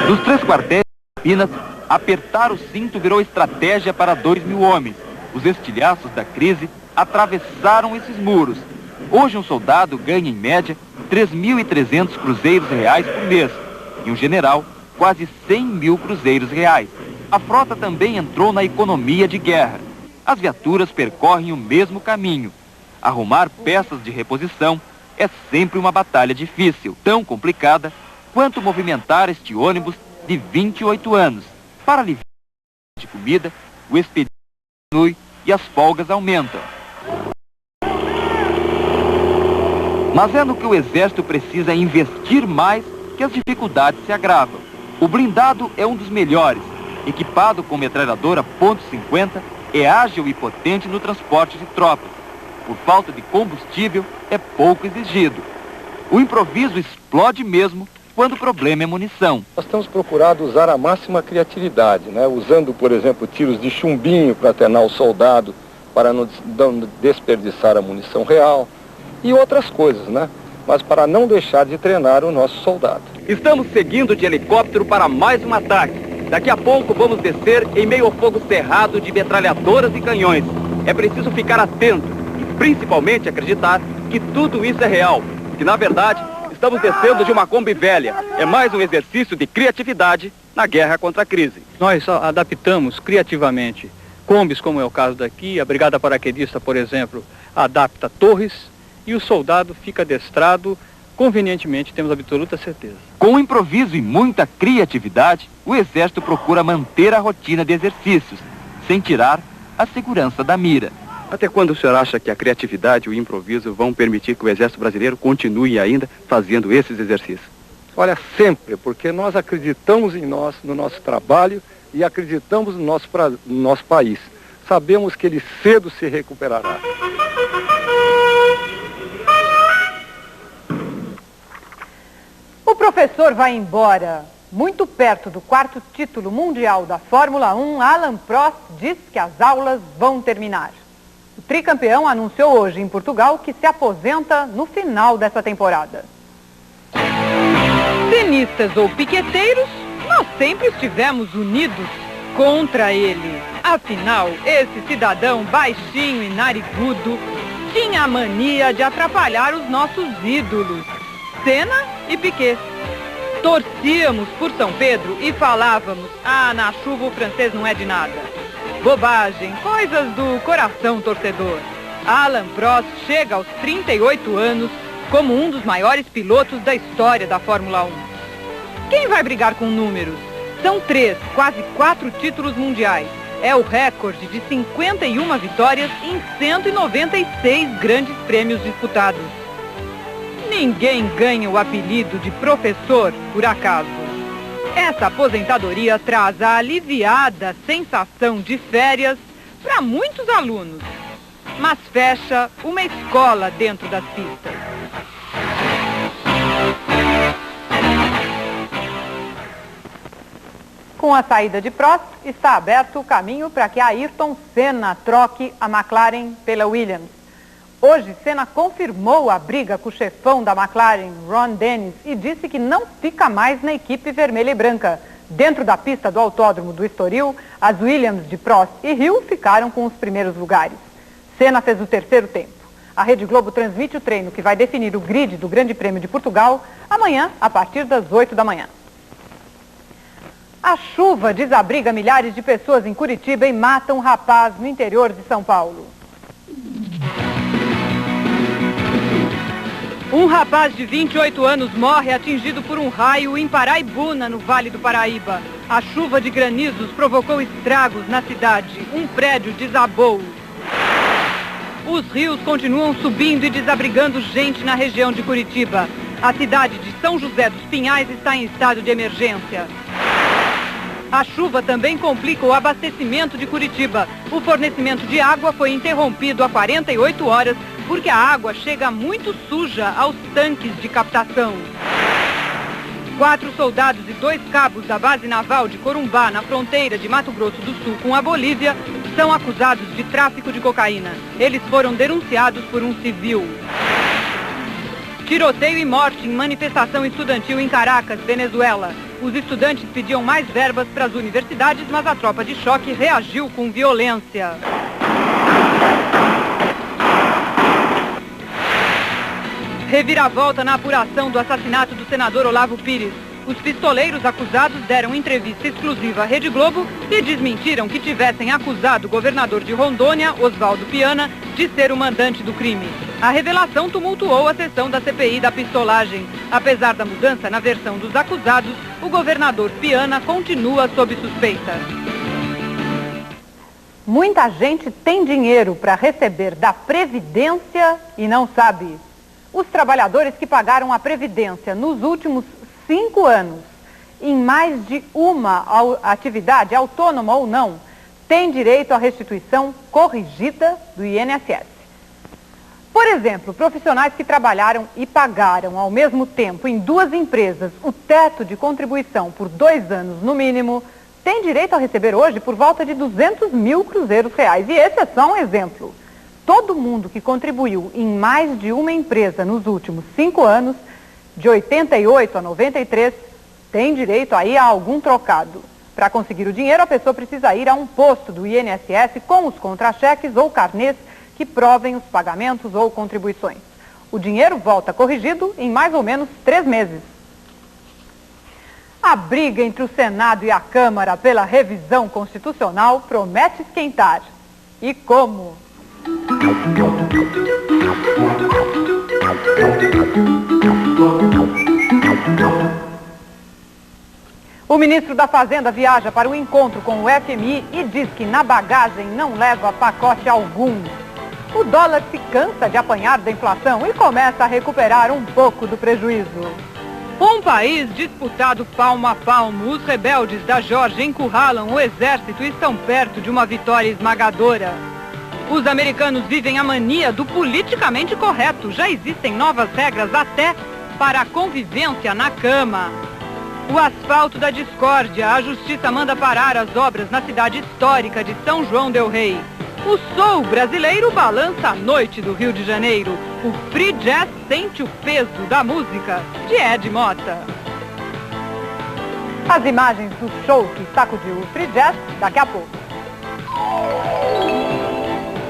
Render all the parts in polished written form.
Nos 3 quartéis de Campinas, apertar o cinto virou estratégia para 2.000 homens. Os estilhaços da crise atravessaram esses muros. Hoje um soldado ganha, em média, 3.300 cruzeiros reais por mês. E um general, quase 100.000 cruzeiros reais. A frota também entrou na economia de guerra. As viaturas percorrem o mesmo caminho. Arrumar peças de reposição é sempre uma batalha difícil, tão complicada quanto movimentar este ônibus de 28 anos. Para aliviar de comida, o expediente diminui e as folgas aumentam. Mas é no que o Exército precisa investir mais que as dificuldades se agravam. O blindado é um dos melhores. Equipado com metralhadora .50, é ágil e potente no transporte de tropas. Por falta de combustível, é pouco exigido. O improviso explode mesmo quando o problema é munição. Nós temos procurado usar a máxima criatividade, né? Usando, por exemplo, tiros de chumbinho para treinar o soldado, para não desperdiçar a munição real e outras coisas, né? Mas para não deixar de treinar o nosso soldado. Estamos seguindo de helicóptero para mais um ataque. Daqui a pouco vamos descer em meio ao fogo cerrado de metralhadoras e canhões. É preciso ficar atento e principalmente acreditar que tudo isso é real, que na verdade estamos descendo de uma Kombi velha. É mais um exercício de criatividade na guerra contra a crise. Nós adaptamos criativamente Kombis, como é o caso daqui. A Brigada Paraquedista, por exemplo, adapta torres e o soldado fica adestrado convenientemente, temos absoluta certeza. Com improviso e muita criatividade, o Exército procura manter a rotina de exercícios, sem tirar a segurança da mira. Até quando o senhor acha que a criatividade e o improviso vão permitir que o Exército Brasileiro continue ainda fazendo esses exercícios? Olha, sempre, porque nós acreditamos em nós, no nosso trabalho e acreditamos no nosso país. Sabemos que ele cedo se recuperará. O professor vai embora. Muito perto do 4º título mundial da Fórmula 1, Alain Prost diz que as aulas vão terminar. O tricampeão anunciou hoje em Portugal que se aposenta no final dessa temporada. Tenistas ou piqueteiros, nós sempre estivemos unidos contra ele. Afinal, esse cidadão baixinho e narigudo tinha a mania de atrapalhar os nossos ídolos, Senna e Piquet. Torcíamos por São Pedro e falávamos: ah, na chuva o francês não é de nada. Bobagem, coisas do coração torcedor. Alain Prost chega aos 38 anos como um dos maiores pilotos da história da Fórmula 1. Quem vai brigar com números? São 3, quase 4 títulos mundiais. É o recorde de 51 vitórias em 196 grandes prêmios disputados. Ninguém ganha o apelido de professor por acaso. Essa aposentadoria traz a aliviada sensação de férias para muitos alunos, mas fecha uma escola dentro das pistas. Com a saída de Prost, está aberto o caminho para que Ayrton Senna troque a McLaren pela Williams. Hoje, Senna confirmou a briga com o chefão da McLaren, Ron Dennis, e disse que não fica mais na equipe vermelha e branca. Dentro da pista do Autódromo do Estoril, as Williams de Prost e Hill ficaram com os primeiros lugares. Senna fez o 3º tempo. A Rede Globo transmite o treino que vai definir o grid do Grande Prêmio de Portugal amanhã, a partir das 8 da manhã. A chuva desabriga milhares de pessoas em Curitiba e mata um rapaz no interior de São Paulo. Um rapaz de 28 anos morre atingido por um raio em Paraibuna, no Vale do Paraíba. A chuva de granizos provocou estragos na cidade. Um prédio desabou. Os rios continuam subindo e desabrigando gente na região de Curitiba. A cidade de São José dos Pinhais está em estado de emergência. A chuva também complica o abastecimento de Curitiba. O fornecimento de água foi interrompido há 48 horas porque a água chega muito suja aos tanques de captação. 4 soldados e 2 cabos da base naval de Corumbá, na fronteira de Mato Grosso do Sul com a Bolívia, são acusados de tráfico de cocaína. Eles foram denunciados por um civil. Tiroteio e morte em manifestação estudantil em Caracas, Venezuela. Os estudantes pediam mais verbas para as universidades, mas a tropa de choque reagiu com violência. Reviravolta na apuração do assassinato do senador Olavo Pires. Os pistoleiros acusados deram entrevista exclusiva à Rede Globo e desmentiram que tivessem acusado o governador de Rondônia, Oswaldo Piana, de ser o mandante do crime. A revelação tumultuou a sessão da CPI da pistolagem. Apesar da mudança na versão dos acusados, o governador Piana continua sob suspeita. Muita gente tem dinheiro para receber da Previdência e não sabe. Os trabalhadores que pagaram a Previdência nos últimos 5 anos, em mais de uma atividade, autônoma ou não, têm direito à restituição corrigida do INSS. Por exemplo, profissionais que trabalharam e pagaram ao mesmo tempo em 2 empresas o teto de contribuição por 2 anos no mínimo, têm direito a receber hoje por volta de 200 mil cruzeiros reais. E esse é só um exemplo. Todo mundo que contribuiu em mais de uma empresa nos últimos 5 anos, de 88 a 93, tem direito aí a algum trocado. Para conseguir o dinheiro, a pessoa precisa ir a um posto do INSS com os contra-cheques ou carnês que provem os pagamentos ou contribuições. O dinheiro volta corrigido em mais ou menos 3 meses. A briga entre o Senado e a Câmara pela revisão constitucional promete esquentar. E como? O ministro da Fazenda viaja para o encontro com o FMI e diz que na bagagem não leva pacote algum. O dólar se cansa de apanhar da inflação e começa a recuperar um pouco do prejuízo. Um país disputado palmo a palmo, os rebeldes da Geórgia encurralam o exército e estão perto de uma vitória esmagadora. Os americanos vivem a mania do politicamente correto. Já existem novas regras até para a convivência na cama. O asfalto da discórdia. A justiça manda parar as obras na cidade histórica de São João del Rei. O soul brasileiro balança a noite do Rio de Janeiro. O free jazz sente o peso da música, de Ed Mota. As imagens do show que sacudiu o free jazz daqui a pouco.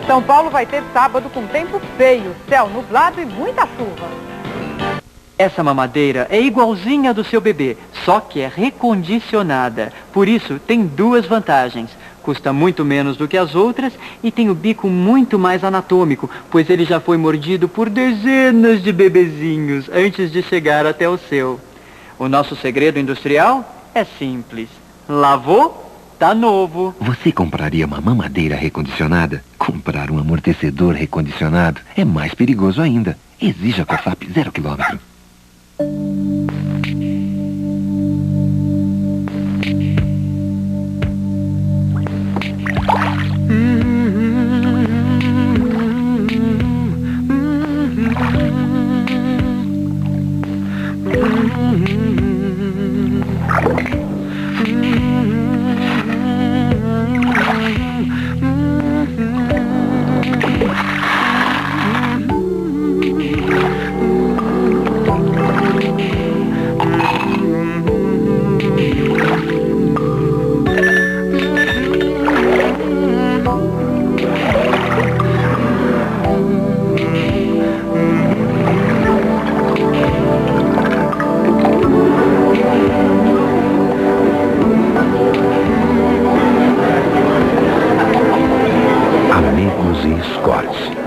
São Paulo vai ter sábado com tempo feio, céu nublado e muita chuva. Essa mamadeira é igualzinha do seu bebê, só que é recondicionada. Por isso, tem 2 vantagens. Custa muito menos do que as outras e tem o bico muito mais anatômico, pois ele já foi mordido por dezenas de bebezinhos antes de chegar até o seu. O nosso segredo industrial é simples. Lavou? Tá novo. Você compraria uma mamadeira recondicionada? Comprar um amortecedor recondicionado é mais perigoso ainda. Exija COFAP 0 km.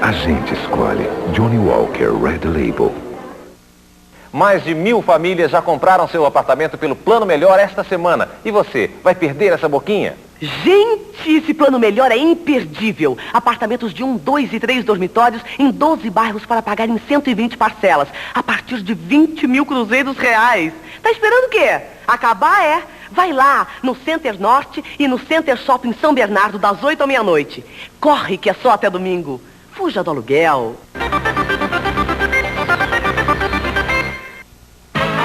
A gente escolhe. Johnny Walker Red Label. Mais de 1000 famílias já compraram seu apartamento pelo Plano Melhor esta semana. E você, vai perder essa boquinha? Gente, esse Plano Melhor é imperdível. Apartamentos de 1, 2 e 3 dormitórios em 12 bairros para pagar em 120 parcelas, a partir de 20 mil cruzeiros reais. Tá esperando o quê? Acabar é. Vai lá no Center Norte e no Center Shopping São Bernardo das 8 à meia-noite. Corre que é só até domingo. Fuja do aluguel.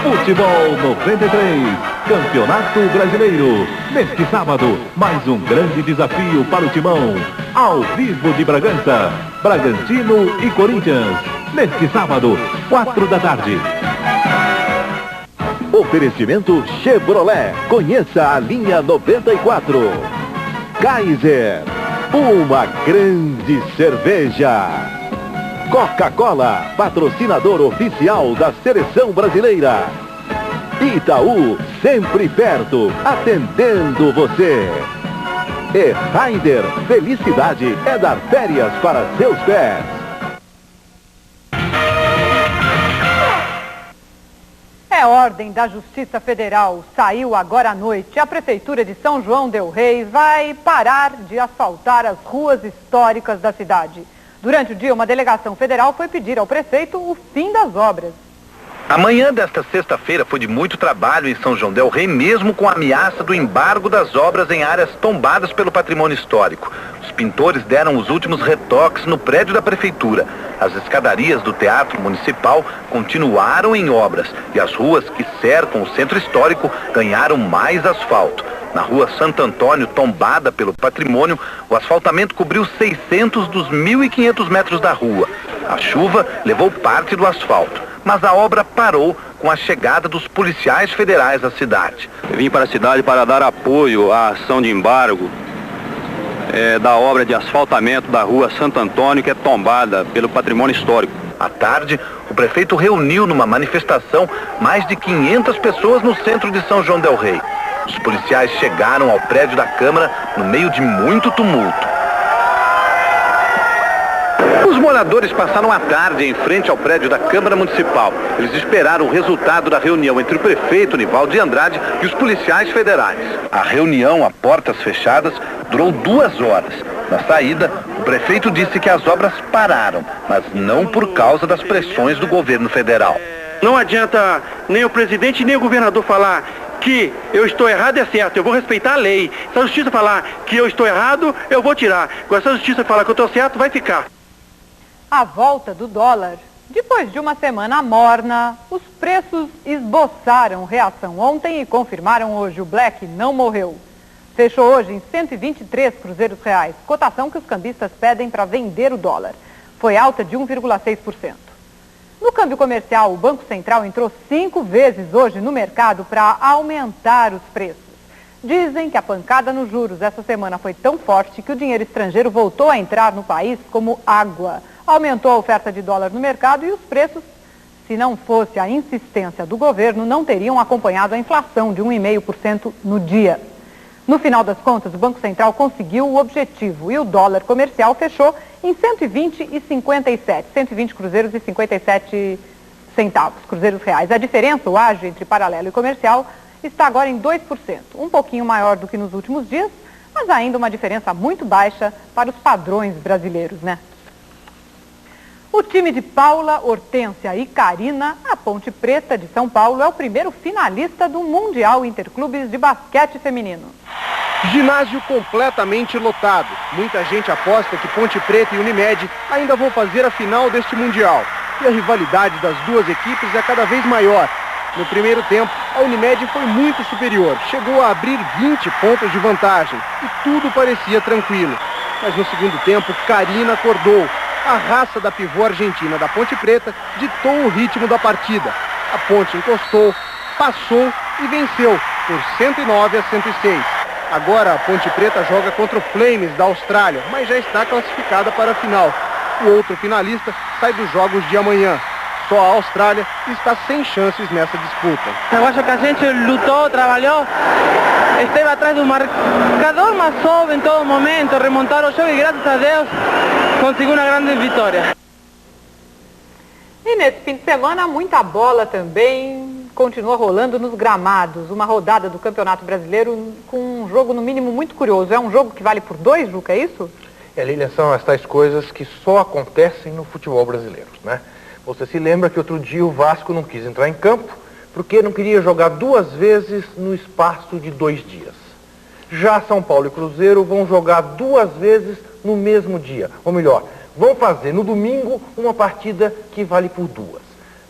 Futebol 93, Campeonato Brasileiro. Neste sábado, mais um grande desafio para o Timão. Ao vivo de Bragança, Bragantino e Corinthians. Neste sábado, 4 da tarde. Oferecimento Chevrolet. Conheça a linha 94. Kaiser. Uma grande cerveja. Coca-Cola, patrocinador oficial da Seleção Brasileira. Itaú, sempre perto, atendendo você. E Raider, felicidade é dar férias para seus pés. É ordem da Justiça Federal. Saiu agora à noite. A Prefeitura de São João del Rei vai parar de asfaltar as ruas históricas da cidade. Durante o dia, uma delegação federal foi pedir ao prefeito o fim das obras. A manhã desta sexta-feira foi de muito trabalho em São João del Rei, mesmo com a ameaça do embargo das obras em áreas tombadas pelo patrimônio histórico. Os pintores deram os últimos retoques no prédio da prefeitura. As escadarias do Teatro Municipal continuaram em obras e as ruas que cercam o centro histórico ganharam mais asfalto. Na rua Santo Antônio, tombada pelo patrimônio, o asfaltamento cobriu 600 dos 1.500 metros da rua. A chuva levou parte do asfalto, mas a obra parou com a chegada dos policiais federais à cidade. Eu vim para a cidade para dar apoio à ação de embargo da obra de asfaltamento da rua Santo Antônio, que é tombada pelo patrimônio histórico. À tarde, o prefeito reuniu numa manifestação mais de 500 pessoas no centro de São João del Rei. Os policiais chegaram ao prédio da Câmara no meio de muito tumulto. Os moradores passaram a tarde em frente ao prédio da Câmara Municipal. Eles esperaram o resultado da reunião entre o prefeito Nivaldo de Andrade e os policiais federais. A reunião a portas fechadas durou 2 horas. Na saída, o prefeito disse que as obras pararam, mas não por causa das pressões do governo federal. Não adianta nem o presidente nem o governador falar que eu estou errado, é certo, eu vou respeitar a lei. Se a justiça falar que eu estou errado, eu vou tirar. Agora, se a justiça falar que eu estou certo, vai ficar. A volta do dólar. Depois de uma semana morna, os preços esboçaram reação ontem e confirmaram hoje. O Black não morreu. Fechou hoje em 123 cruzeiros reais, cotação que os cambistas pedem para vender o dólar. Foi alta de 1,6%. No câmbio comercial, o Banco Central entrou 5 vezes hoje no mercado para aumentar os preços. Dizem que a pancada nos juros essa semana foi tão forte que o dinheiro estrangeiro voltou a entrar no país como água. Aumentou a oferta de dólar no mercado e os preços, se não fosse a insistência do governo, não teriam acompanhado a inflação de 1,5% no dia. No final das contas, o Banco Central conseguiu o objetivo e o dólar comercial fechou em 120,57, 120 cruzeiros e 57 centavos, cruzeiros reais. A diferença, o ágio entre paralelo e comercial, está agora em 2%, um pouquinho maior do que nos últimos dias, mas ainda uma diferença muito baixa para os padrões brasileiros, né? O time de Paula, Hortência e Karina, a Ponte Preta de São Paulo, é o primeiro finalista do Mundial Interclubes de Basquete Feminino. Ginásio completamente lotado. Muita gente aposta que Ponte Preta e Unimed ainda vão fazer a final deste Mundial. E a rivalidade das duas equipes é cada vez maior. No primeiro tempo, a Unimed foi muito superior. Chegou a abrir 20 pontos de vantagem e tudo parecia tranquilo. Mas no segundo tempo, Karina acordou. A raça da pivô argentina da Ponte Preta ditou o ritmo da partida. A Ponte encostou, passou e venceu por 109-106. Agora a Ponte Preta joga contra o Flames da Austrália, mas já está classificada para a final. O outro finalista sai dos jogos de amanhã. Só a Austrália está sem chances nessa disputa. Eu acho que a gente lutou, trabalhou, esteve atrás do marcador, mas soube em todo momento, remontar o jogo e graças a Deus conseguiu uma grande vitória. E nesse fim de semana, muita bola também continua rolando nos gramados. Uma rodada do Campeonato Brasileiro com um jogo, no mínimo, muito curioso. É um jogo que vale por 2, Juca, é isso? Lilian, são as tais coisas que só acontecem no futebol brasileiro, né? Você se lembra que outro dia o Vasco não quis entrar em campo porque não queria jogar 2 vezes no espaço de 2 dias. Já São Paulo e Cruzeiro vão jogar 2 vezes no mesmo dia. Ou melhor, vão fazer no domingo uma partida que vale por 2.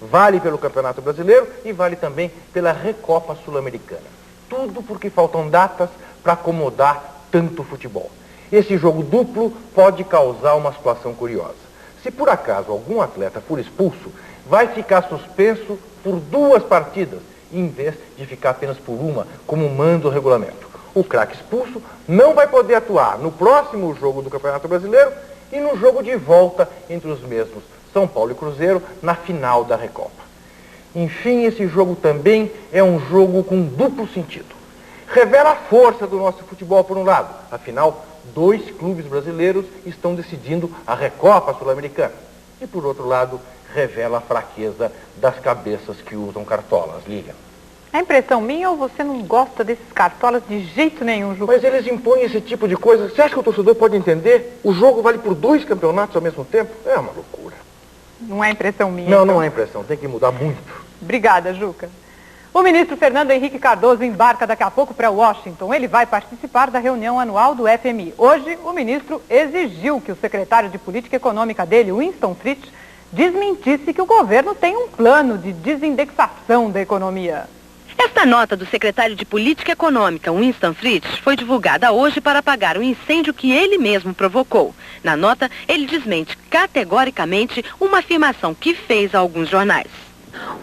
Vale pelo Campeonato Brasileiro e vale também pela Recopa Sul-Americana. Tudo porque faltam datas para acomodar tanto futebol. Esse jogo duplo pode causar uma situação curiosa. Se por acaso algum atleta for expulso, vai ficar suspenso por 2 partidas em vez de ficar apenas por uma, como manda o regulamento. O craque expulso não vai poder atuar no próximo jogo do Campeonato Brasileiro e no jogo de volta entre os mesmos São Paulo e Cruzeiro na final da Recopa. Enfim, esse jogo também é um jogo com duplo sentido. Revela a força do nosso futebol por um lado, afinal, 2 clubes brasileiros estão decidindo a Recopa Sul-Americana. E por outro lado, revela a fraqueza das cabeças que usam cartolas. Lilian. É impressão minha ou você não gosta desses cartolas de jeito nenhum, Ju? Mas eles impõem esse tipo de coisa. Você acha que o torcedor pode entender? O jogo vale por 2 campeonatos ao mesmo tempo? É uma loucura. Não é impressão minha? Não, então? não é impressão. Tem que mudar muito. Obrigada, Juca. O ministro Fernando Henrique Cardoso embarca daqui a pouco para Washington. Ele vai participar da reunião anual do FMI. Hoje, o ministro exigiu que o secretário de Política Econômica dele, Winston Fritz, desmentisse que o governo tem um plano de desindexação da economia. Esta nota do secretário de Política Econômica, Winston Fritz, foi divulgada hoje para apagar o incêndio que ele mesmo provocou. Na nota, ele desmente categoricamente uma afirmação que fez a alguns jornais.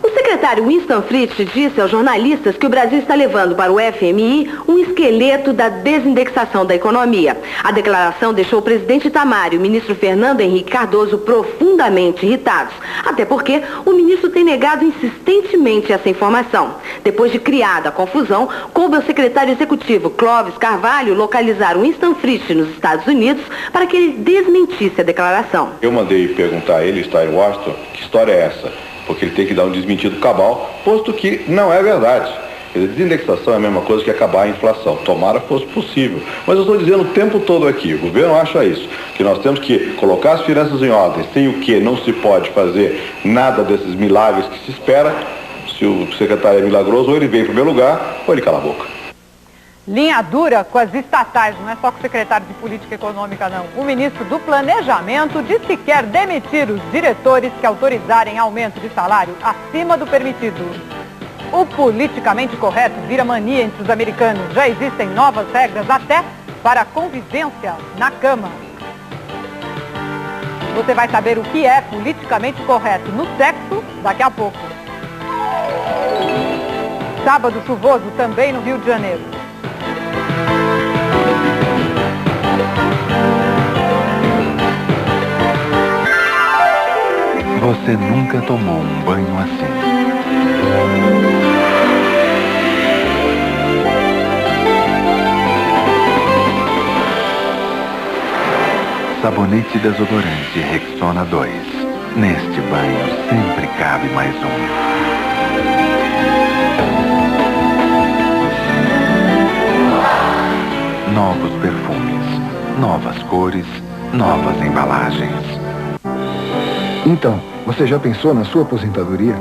O secretário Winston Fritz disse aos jornalistas que o Brasil está levando para o FMI um esqueleto da desindexação da economia. A declaração deixou o presidente Itamar e o ministro Fernando Henrique Cardoso profundamente irritados, até porque o ministro tem negado insistentemente essa informação. Depois de criada a confusão, coube ao secretário executivo Clóvis Carvalho localizar Winston Fritz nos Estados Unidos para que ele desmentisse a declaração. Eu mandei perguntar a ele, está em Washington, que história é essa? Porque ele tem que dar um desmentido cabal, posto que não é verdade. Quer dizer, desindexação é a mesma coisa que acabar a inflação. Tomara fosse possível. Mas eu estou dizendo o tempo todo aqui, o governo acha isso, que nós temos que colocar as finanças em ordem, sem o que não se pode fazer nada desses milagres que se espera. Se o secretário é milagroso, ou ele vem em primeiro lugar, ou ele cala a boca. Linha dura com as estatais, não é só com o secretário de Política Econômica, não. O ministro do Planejamento disse que quer demitir os diretores que autorizarem aumento de salário acima do permitido. O politicamente correto vira mania entre os americanos. Já existem novas regras até para a convivência na cama. Você vai saber o que é politicamente correto no sexo daqui a pouco. Sábado chuvoso também no Rio de Janeiro. Você nunca tomou um banho assim. Sabonete desodorante Rexona 2. Neste banho sempre cabe mais um. Novos perfumes, novas cores, novas embalagens. Então, você já pensou na sua aposentadoria?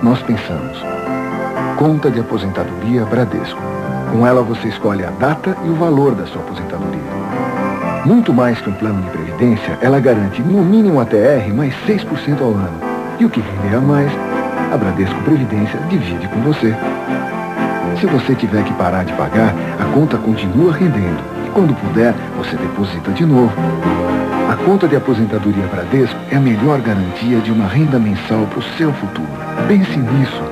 Nós pensamos. Conta de aposentadoria Bradesco. Com ela você escolhe a data e o valor da sua aposentadoria. Muito mais que um plano de previdência, ela garante no mínimo ATR mais 6% ao ano. E o que render a mais, a Bradesco Previdência divide com você. Se você tiver que parar de pagar, a conta continua rendendo. E quando puder, você deposita de novo. A conta de aposentadoria Bradesco é a melhor garantia de uma renda mensal para o seu futuro. Pense nisso,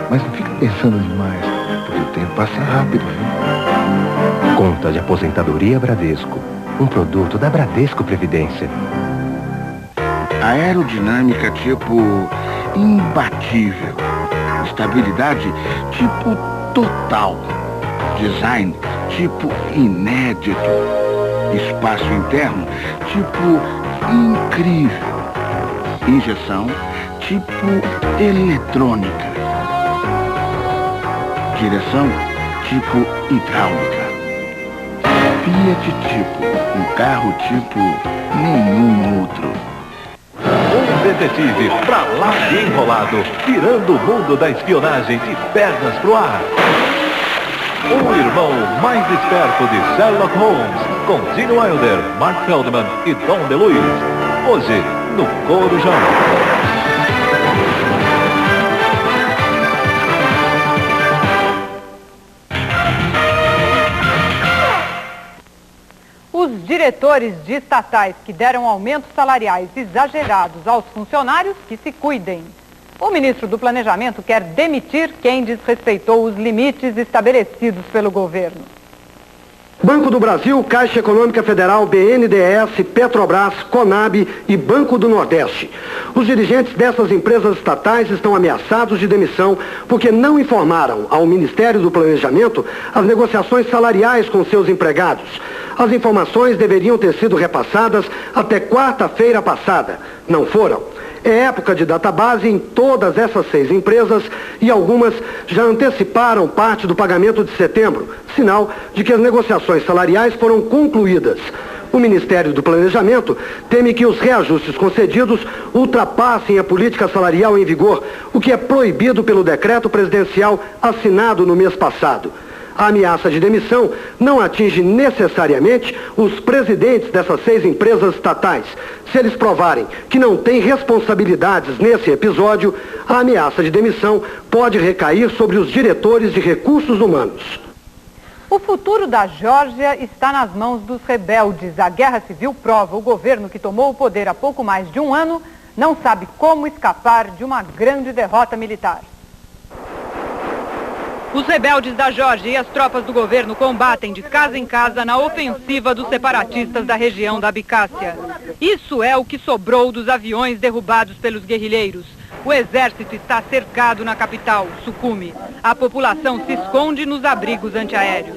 mas não fique pensando demais, porque o tempo passa rápido, viu? Conta de aposentadoria Bradesco. Um produto da Bradesco Previdência. Aerodinâmica tipo imbatível. Estabilidade tipo total. Design tipo inédito. Espaço interno tipo incrível. Injeção tipo eletrônica. Direção tipo hidráulica. Fiat tipo, um carro tipo nenhum outro. Um detetive pra lá de enrolado, tirando o mundo da espionagem de pernas pro ar. O irmão mais esperto de Sherlock Holmes, com Gene Wilder, Mark Feldman e Tom DeLuise. Hoje, no Corujão. Os diretores de estatais que deram aumentos salariais exagerados aos funcionários, que se cuidem. O ministro do Planejamento quer demitir quem desrespeitou os limites estabelecidos pelo governo. Banco do Brasil, Caixa Econômica Federal, BNDES, Petrobras, Conab e Banco do Nordeste. Os dirigentes dessas empresas estatais estão ameaçados de demissão porque não informaram ao Ministério do Planejamento as negociações salariais com seus empregados. As informações deveriam ter sido repassadas até quarta-feira passada. Não foram. É época de database em todas essas 6 empresas e algumas já anteciparam parte do pagamento de setembro, sinal de que as negociações salariais foram concluídas. O Ministério do Planejamento teme que os reajustes concedidos ultrapassem a política salarial em vigor, o que é proibido pelo decreto presidencial assinado no mês passado. A ameaça de demissão não atinge necessariamente os presidentes dessas 6 empresas estatais. Se eles provarem que não têm responsabilidades nesse episódio, a ameaça de demissão pode recair sobre os diretores de recursos humanos. O futuro da Geórgia está nas mãos dos rebeldes. A guerra civil prova o governo que tomou o poder há pouco mais de um ano não sabe como escapar de uma grande derrota militar. Os rebeldes da Geórgia e as tropas do governo combatem de casa em casa na ofensiva dos separatistas da região da Abcásia. Isso é o que sobrou dos aviões derrubados pelos guerrilheiros. O exército está cercado na capital, Sukhumi. A população se esconde nos abrigos antiaéreos.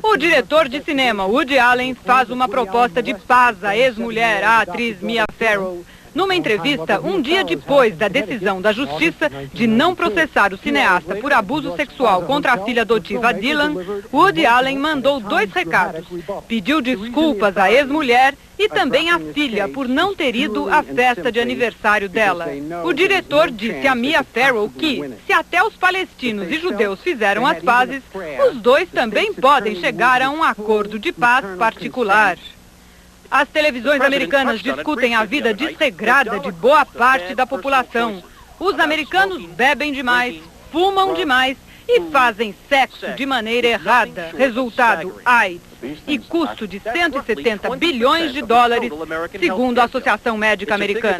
O diretor de cinema, Woody Allen, faz uma proposta de paz à ex-mulher, a atriz Mia Farrow. Numa entrevista, um dia depois da decisão da justiça de não processar o cineasta por abuso sexual contra a filha adotiva Dylan, Woody Allen mandou 2 recados. Pediu desculpas à ex-mulher e também à filha por não ter ido à festa de aniversário dela. O diretor disse a Mia Farrow que, se até os palestinos e judeus fizeram as pazes, os dois também podem chegar a um acordo de paz particular. As televisões americanas discutem a vida desregrada de boa parte da população. Os americanos bebem demais, fumam demais e fazem sexo de maneira errada. Resultado, AIDS e custo de 170 bilhões de dólares, segundo a Associação Médica Americana.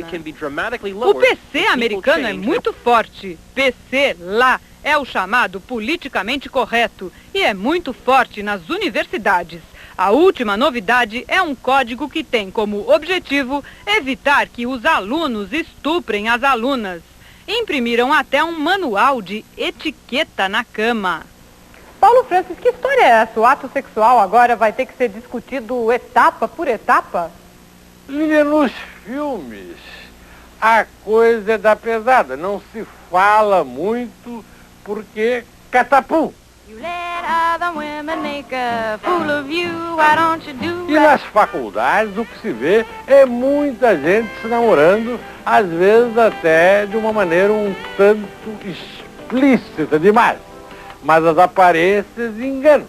O PC americano é muito forte. PC lá é o chamado politicamente correto e é muito forte nas universidades. A última novidade é um código que tem como objetivo evitar que os alunos estuprem as alunas. Imprimiram até um manual de etiqueta na cama. Paulo Francis, que história é essa? O ato sexual agora vai ter que ser discutido etapa por etapa? Lilian, nos filmes a coisa é da pesada. Não se fala muito porque catapum. E nas faculdades o que se vê é muita gente se namorando, às vezes até de uma maneira um tanto explícita demais. Mas as aparências enganam.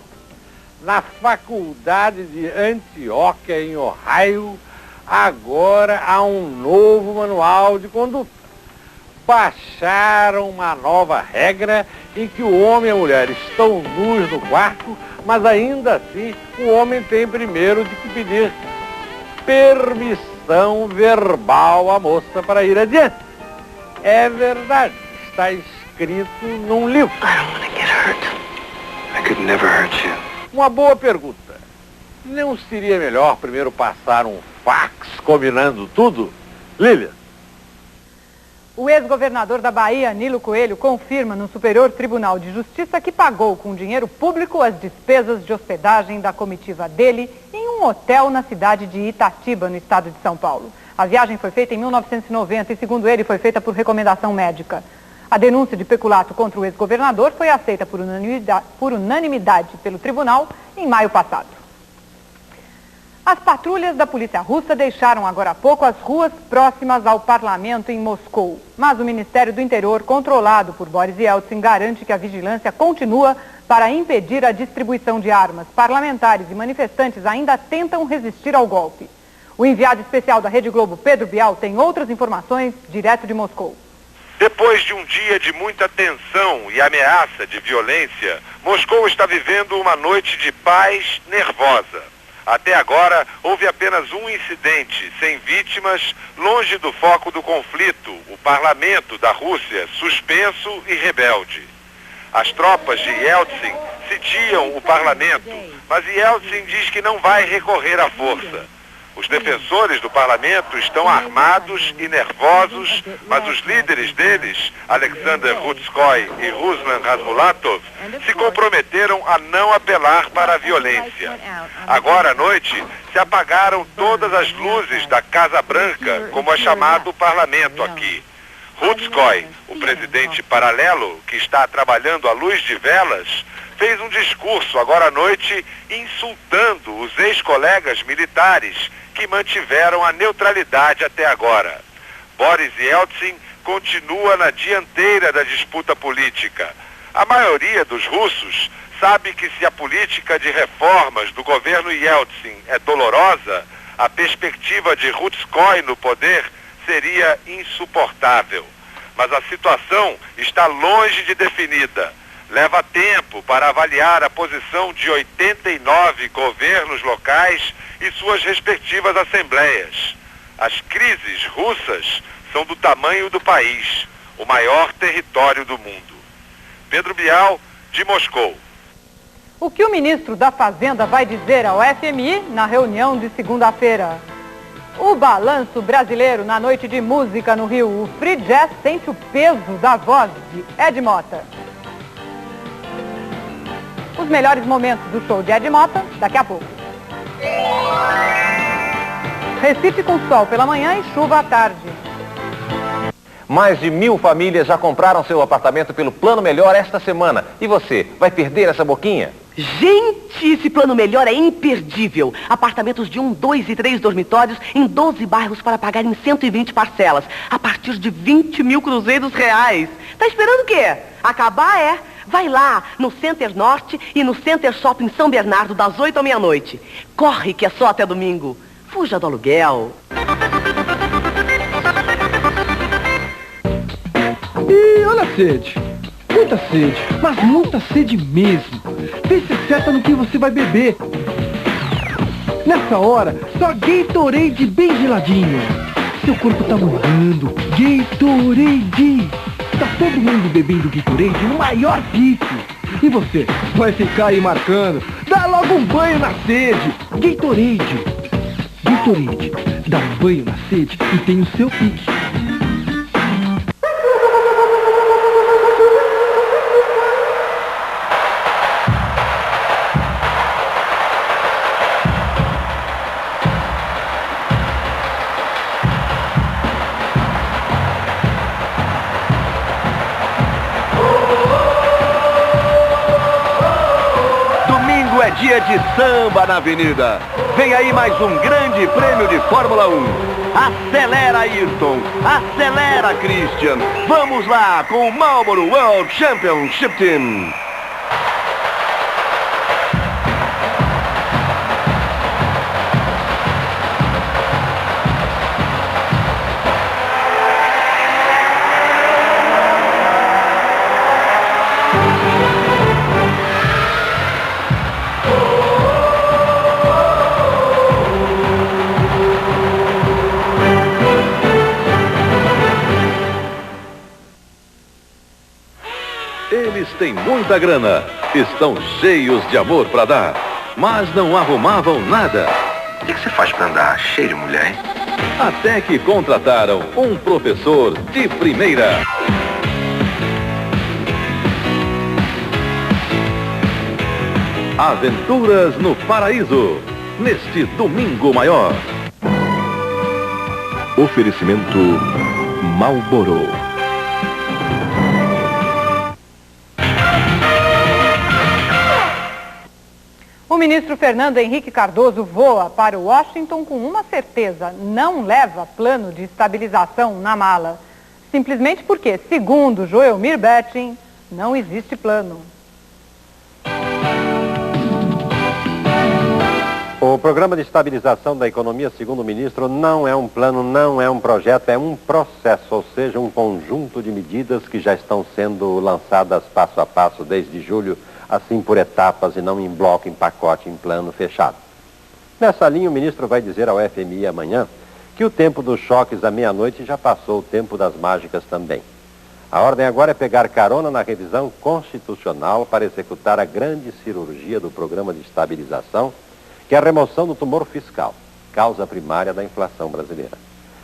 Na faculdade de Antioquia, em Ohio, agora há um novo manual de conduta. Baixaram uma nova regra em que o homem e a mulher estão nus no quarto, mas ainda assim o homem tem primeiro de que pedir permissão verbal à moça para ir adiante. É verdade, está escrito num livro. Uma boa pergunta. Não seria melhor primeiro passar um fax combinando tudo? Lilian? O ex-governador da Bahia, Nilo Coelho, confirma no Superior Tribunal de Justiça que pagou com dinheiro público as despesas de hospedagem da comitiva dele em um hotel na cidade de Itatiba, no estado de São Paulo. A viagem foi feita em 1990 e, segundo ele, foi feita por recomendação médica. A denúncia de peculato contra o ex-governador foi aceita por unanimidade pelo tribunal em maio passado. As patrulhas da polícia russa deixaram agora há pouco as ruas próximas ao parlamento em Moscou. Mas o Ministério do Interior, controlado por Boris Yeltsin, garante que a vigilância continua para impedir a distribuição de armas. Parlamentares e manifestantes ainda tentam resistir ao golpe. O enviado especial da Rede Globo, Pedro Bial, tem outras informações direto de Moscou. Depois de um dia de muita tensão e ameaça de violência, Moscou está vivendo uma noite de paz nervosa. Até agora, houve apenas um incidente, sem vítimas, longe do foco do conflito, o parlamento da Rússia, suspenso e rebelde. As tropas de Yeltsin sitiam o parlamento, mas Yeltsin diz que não vai recorrer à força. Os defensores do parlamento estão armados e nervosos, mas os líderes deles, Alexander Rutskoy e Ruslan Rasmulatov, se comprometeram a não apelar para a violência. Agora à noite, se apagaram todas as luzes da Casa Branca, como é chamado o parlamento aqui. Rutskoy, o presidente paralelo, que está trabalhando à luz de velas, fez um discurso agora à noite insultando os ex-colegas militares que mantiveram a neutralidade até agora. Boris Yeltsin continua na dianteira da disputa política. A maioria dos russos sabe que se a política de reformas do governo Yeltsin é dolorosa, a perspectiva de Rutskoy no poder seria insuportável. Mas a situação está longe de definida. Leva tempo para avaliar a posição de 89 governos locais e suas respectivas assembleias. As crises russas são do tamanho do país, o maior território do mundo. Pedro Bial, de Moscou. O que o ministro da Fazenda vai dizer ao FMI na reunião de segunda-feira? O balanço brasileiro na noite de música no Rio. O Free Jazz sente o peso da voz de Ed Mota. Os melhores momentos do show de Ed Mota, daqui a pouco. Recife com sol pela manhã e chuva à tarde. Mais de 1000 famílias já compraram seu apartamento pelo Plano Melhor esta semana. E você, vai perder essa boquinha? Gente, esse Plano Melhor é imperdível. Apartamentos de 1, 2 e 3 dormitórios em 12 bairros para pagar em 120 parcelas, a partir de 20 mil cruzeiros reais. Tá esperando o quê? Acabar é. Vai lá no Center Norte e no Center Shopping São Bernardo das 8 à meia-noite. Corre que é só até domingo. Fuja do aluguel. E olha a sede. Muita sede, mas muita sede mesmo. Vê se acerta no que você vai beber. Nessa hora, só Gatorade bem geladinho. Seu corpo tá mudando. Gatorade. Tá todo mundo bebendo Gatorade no maior pique. E você vai ficar aí marcando. Dá logo um banho na sede. Gatorade. Gatorade. Dá um banho na sede e tem o seu pique. Dia de samba na avenida. Vem aí mais um grande prêmio de Fórmula 1. Acelera, Ayrton. Acelera, Christian. Vamos lá com o Marlboro World Championship Team. Eles têm muita grana, estão cheios de amor para dar, mas não arrumavam nada. O que você faz para andar cheio de mulher, hein? Até que contrataram um professor de primeira. Aventuras no Paraíso, neste domingo maior. Oferecimento Marlboro. O ministro Fernando Henrique Cardoso voa para Washington com uma certeza: não leva plano de estabilização na mala. Simplesmente porque, segundo Joelmir Betting, não existe plano. O programa de estabilização da economia, segundo o ministro, não é um plano, não é um projeto, é um processo, ou seja, um conjunto de medidas que já estão sendo lançadas passo a passo desde julho, assim por etapas e não em bloco, em pacote, em plano fechado. Nessa linha, o ministro vai dizer ao FMI amanhã que o tempo dos choques da meia-noite já passou, o tempo das mágicas também. A ordem agora é pegar carona na revisão constitucional para executar a grande cirurgia do programa de estabilização, que é a remoção do tumor fiscal, causa primária da inflação brasileira.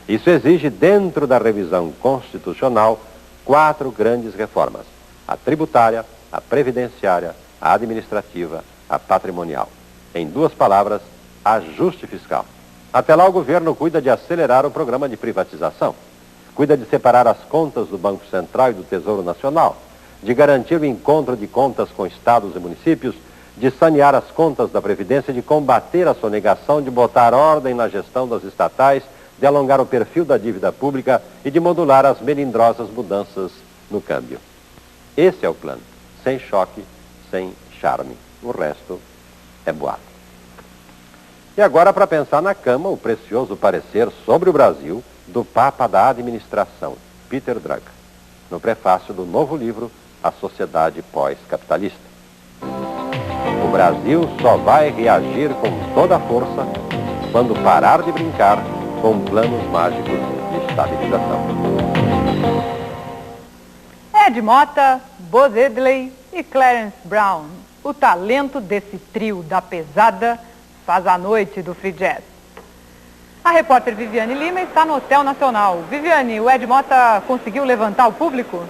Isso exige, dentro da revisão constitucional, 4 grandes reformas: a tributária, a previdenciária, a administrativa, a patrimonial. Em 2 palavras, ajuste fiscal. Até lá, o governo cuida de acelerar o programa de privatização. Cuida de separar as contas do Banco Central e do Tesouro Nacional, de garantir o encontro de contas com estados e municípios, de sanear as contas da Previdência, de combater a sonegação, de botar ordem na gestão das estatais, de alongar o perfil da dívida pública e de modular as melindrosas mudanças no câmbio. Esse é o plano, sem choque, sem charme. O resto é boato. E agora, para pensar na cama, o precioso parecer sobre o Brasil do Papa da Administração, Peter Drucker, no prefácio do novo livro A Sociedade Pós-Capitalista. O Brasil só vai reagir com toda a força quando parar de brincar com planos mágicos de estabilização. Ed Mota, Buzz Edley e Clarence Brown. O talento desse trio da pesada faz a noite do Free Jazz. A repórter Viviane Lima está no Hotel Nacional. Viviane, o Ed Mota conseguiu levantar o público?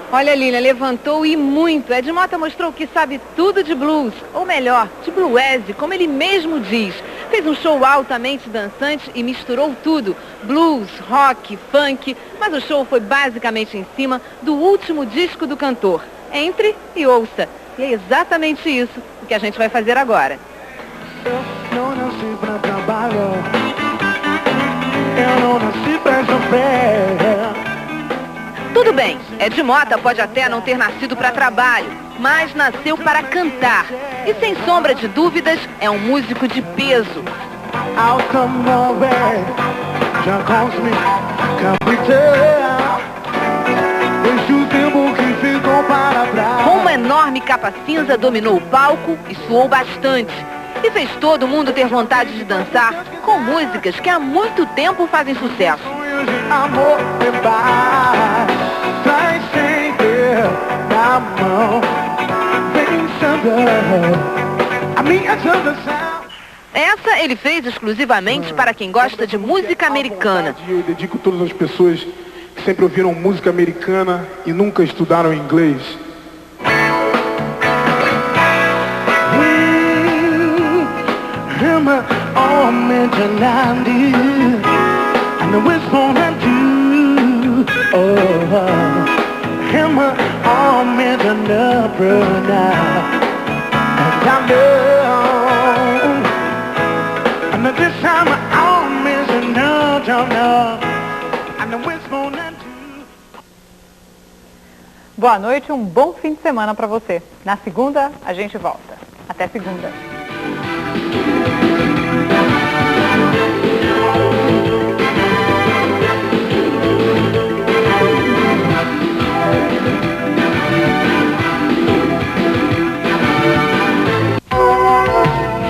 Olha, Lília, levantou e muito. Ed Mota mostrou que sabe tudo de blues, ou melhor, de blues, como ele mesmo diz. Fez um show altamente dançante e misturou tudo, blues, rock, funk, mas o show foi basicamente em cima do último disco do cantor. Entre e ouça. E é exatamente isso que a gente vai fazer agora. Eu não nasci pra trabalhar, eu não nasci pra sofrer. Tudo bem, Ed Mota pode até não ter nascido para trabalho, mas nasceu para cantar. E sem sombra de dúvidas, é um músico de peso. Com uma enorme capa cinza, dominou o palco e suou bastante. E fez todo mundo ter vontade de dançar com músicas que há muito tempo fazem sucesso. Amor e paz, traz sempre na mão, pensando a minha dança. Essa ele fez exclusivamente para quem gosta de música americana. Eu dedico a todas as pessoas que sempre ouviram música americana e nunca estudaram inglês. Oh, mentality, I know it's gonna do. Oh, hammer on me to number now. And I know this time on me to no. I know it's gonna do. Boa noite, um bom fim de semana para você. Na segunda, a gente volta. Até segunda.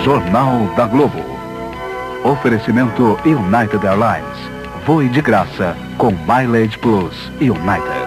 Jornal da Globo. Oferecimento United Airlines. Voe de graça com Mileage Plus United.